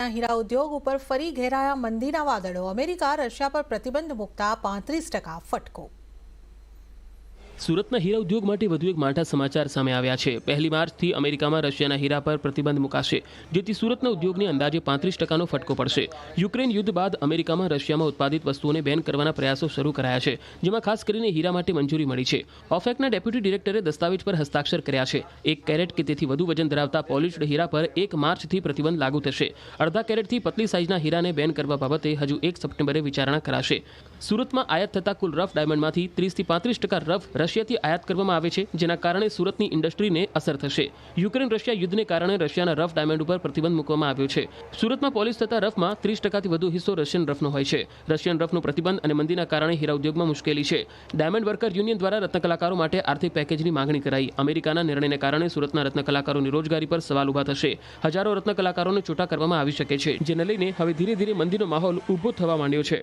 હીરા ઉદ્યોગ ઉપર ફરી ઘેરાયા મંદીના વાદળો। અમેરિકા રશિયા પર પ્રતિબંધ મૂકતા 35% ફટકો। સુરતના હીરા ઉદ્યોગ માટે વધુ એક માઠા સમાચાર સામે આવ્યા છે। 1 માર્ચથી અમેરિકામાં રશિયાના હીરા પર પ્રતિબંધ મુકાશે, જેથી સુરતના ઉદ્યોગને અંદાજે 35%નો ફટકો પડશે। યુક્રેન યુદ્ધ બાદ અમેરિકામાં રશિયામાં ઉત્પાદિત વસ્તુઓને બેન કરવાના પ્રયાસો શરૂ કરાયા છે, જેમાં ખાસ કરીને હીરા માટે મંજૂરી મળી છે। ઓફેકના ડેપ્યુટી ડિરેક્ટરે દસ્તાવેજ પર હસ્તાક્ષર કર્યા છે। 1 કેરેટ કે તેથી વધુ વજન ધરાવતા પોલિશ્ડ હીરા પર 1 માર્ચથી પ્રતિબંધ લાગુ થશે। અડધા કેરેટથી પતલી સાઇઝના હીરાને બેન કરવા બાબતે હજુ 1 સપ્ટેમ્બરે વિચારણા કરાશે। સુરતમાં આયાત થતા કુલ રફ ડાયમંડમાંથી 30 થી 35% રફ રશિયાથી આયાત કરવામાં આવે છે, જેના કારણે સુરતની ઇન્ડસ્ટ્રીને અસર થશે। યુક્રેન રશિયા યુદ્ધને કારણે રશિયાના રફ ડાયમંડ ઉપર પ્રતિબંધ મૂકવામાં આવ્યો છે। સુરતમાં પોલિશ થતા રફમાં 30%થી વધુ હિસ્સો રશિયન રફનો હોય છે। રશિયન રફનો પ્રતિબંધ અને મંદીના કારણે હીરા ઉદ્યોગમાં મુશ્કેલી છે। ડાયમંડ વર્કર યુનિયન દ્વારા રત્નકલાકારો માટે આર્થિક પેકેજની માંગણી કરાઈ। અમેરિકાના નિર્ણયને કારણે સુરતના રત્નકલાકારોની રોજગારી પર સવાલ ઊભા થશે। હજારો રત્નકલાકારોને છૂટા કરવામાં આવી શકે છે, જેને લઈને હવે ધીરે ધીરે મંદીનો માહોલ ઊભો થવા માંડ્યો છે।